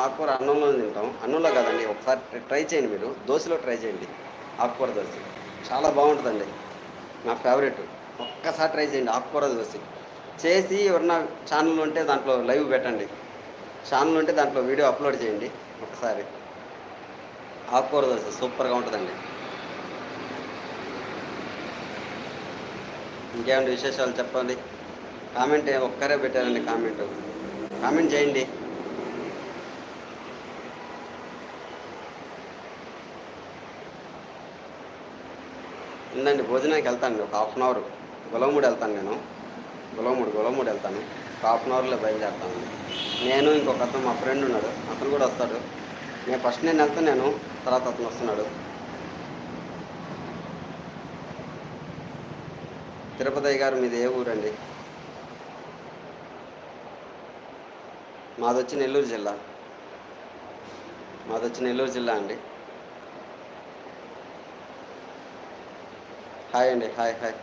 ఆకుకూర అన్నంలో తింటాం. అన్నంలో కాదండి, ఒకసారి ట్రై చేయండి మీరు. దోశలో ట్రై చేయండి. ఆకుకూర దోశ చాలా బాగుంటుందండి. నా ఫేవరెట్. ఒక్కసారి ట్రై చేయండి ఆకుకూర దోశ. చేసి ఎవరన్నా ఛానల్ ఉంటే దాంట్లో లైవ్ పెట్టండి. ఛానల్ ఉంటే దాంట్లో వీడియో అప్లోడ్ చేయండి ఒకసారి. ఆకుకూర దోశ సూపర్గా ఉంటుందండి. ఇంకేమంటే విశేషాలు చెప్పండి. కామెంట్ ఒక్కరే పెట్టారండి. కామెంట్ చేయండి. ఉందండి, భోజనానికి వెళ్తానండి. ఒక హాఫ్ అన్ అవర్ గొలవమూడి వెళ్తాను. నేను గొలవమూడి వెళ్తాను. ఒక హాఫ్ అన్ అవర్లో బయలుదేరుతానండి. నేను ఇంకొక అతను, మా ఫ్రెండ్ ఉన్నాడు, అతను కూడా వస్తాడు. నేను వెళ్తాను, నేను తర్వాత అతను వస్తున్నాడు. తిరుపతి గారు మీది ఏ ఊరండి? మాదొచ్చి నెల్లూరు జిల్లా అండి. హాయ్ అండి. హాయ్.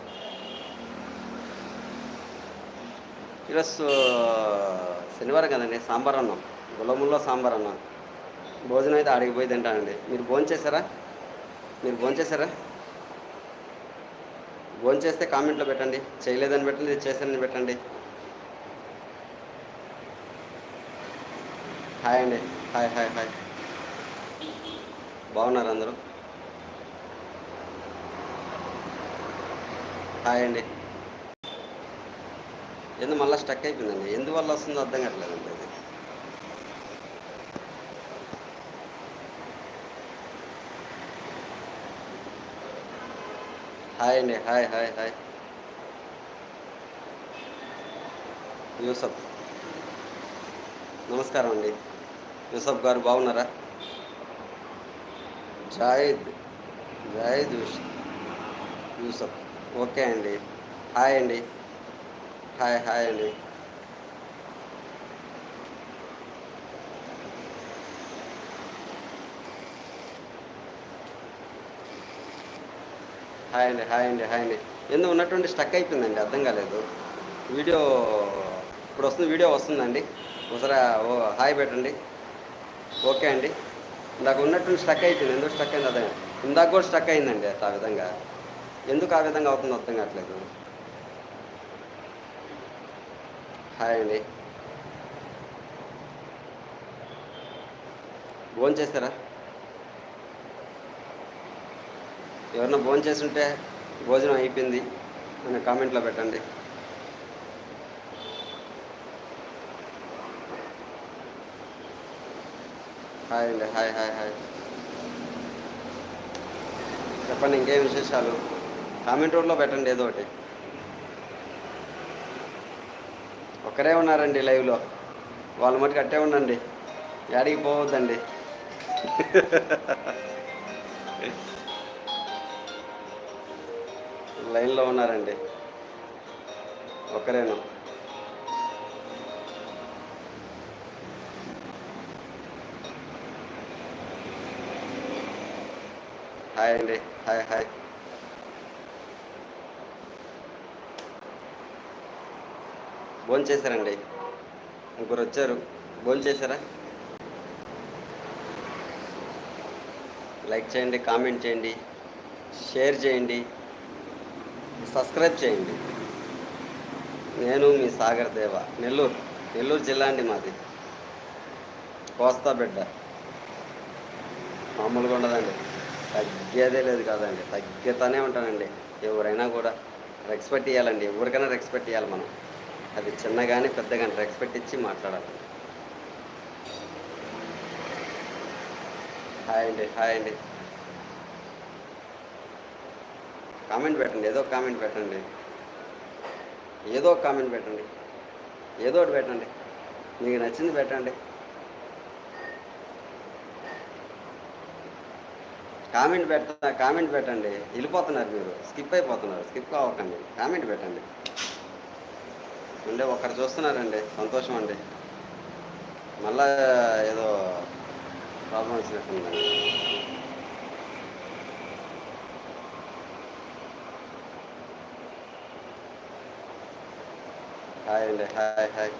ఈరోజు శనివారం కదండి, సాంబార్ అన్నం. గులముల్లో సాంబార్ అన్నం. భోజనం అయితే ఆడికి పోయి తింటానండి. మీరు భోంచేశారా? భోంచేస్తే కామెంట్లో పెట్టండి. చేయలేదని పెట్టండి, చేశానని పెట్టండి. హాయ్ అండి. హాయ్. బాగున్నారు అందరూ? హాయ్ అండి. మళ్ళీ స్టక్ అయిపోయిందండి. ఎందువల్ల వస్తుందో అర్థం కావట్లేదండి అది. హాయ్ అండి. హాయ్. యూసఫ్, నమస్కారం అండి. యూసఫ్ గారు బాగున్నారా? జాయిద్ యూసఫ్, ఓకే అండి. హాయ్ అండి. హాయ్ అండి. హాయ్ అండి. ఎందుకు ఉన్నటువంటి స్టక్ అయిపోయిందండి, అర్థం కాలేదు. వీడియో ఇప్పుడు వీడియో వస్తుందండి. ఒకసారి హాయ్ పెట్టండి. ఓకే అండి. ఇందాక ఉన్నటువంటి స్టక్ అయిపోయింది. ఎందుకు స్టక్ అయింది అర్థం, ఇందాక కూడా స్టక్ అయిందండి. అట్లా ఆ విధంగా ఎందుకు ఆ విధంగా అవుతుందో అర్థం కావట్లేదు. హాయ్ అండి. భోంచేస్తారా? ఎవరన్నా భోంచేసి ఉంటే భోజనం అయిపోయింది అని కామెంట్లో పెట్టండి. హాయ్ అండి. హాయ్. చెప్పండి, ఇంకేం విశేషాలు? కామెంట్ రూమ్లో పెట్టండి ఏదో ఒకటి. ఒక్కరే ఉన్నారండి లైవ్లో. వాళ్ళ మటుకు అట్టే ఉండండి, యాడికి పోవద్దండి. లైన్లో ఉన్నారండి, ఒక్కరేను. హాయ్ అండి. హాయ్. భోంచేశారండి, ముగ్గురు వచ్చారు. భోంచేశారా? లైక్ చేయండి, కామెంట్ చేయండి, షేర్ చేయండి, సబ్స్క్రైబ్ చేయండి. నేను మీ సాగర్ దేవ, నెల్లూరు జిల్లా అండి మాది. కోస్తా బిడ్డ, మామూలుగా ఉండదండి. తగ్గేదే లేదు కాదండి, తగ్గుతూనే ఉంటానండి. ఎవరైనా కూడా రెస్పెక్ట్ ఇవ్వాలండి. ఎవరికైనా రెస్పెక్ట్ ఇవ్వాలి మనం. అది చిన్న కానీ పెద్ద కానీ రెస్పెక్ట్ ఇచ్చి మాట్లాడాలి. హాయ్ అండి. కామెంట్ పెట్టండి, ఏదో కామెంట్ పెట్టండి. ఏదో ఒకటి పెట్టండి. మీకు నచ్చింది పెట్టండి. కామెంట్ పెట్టండి. వెళ్ళిపోతున్నారు మీరు, స్కిప్ అయిపోతున్నారు. స్కిప్ అవ్వకండి, కామెంట్ పెట్టండి. అంటే ఒకరు చూస్తున్నారండి, సంతోషం అండి. మళ్ళా ఏదో ప్రాబ్లం వచ్చినట్టుందండి. హాయ్ అండి. హాయ్.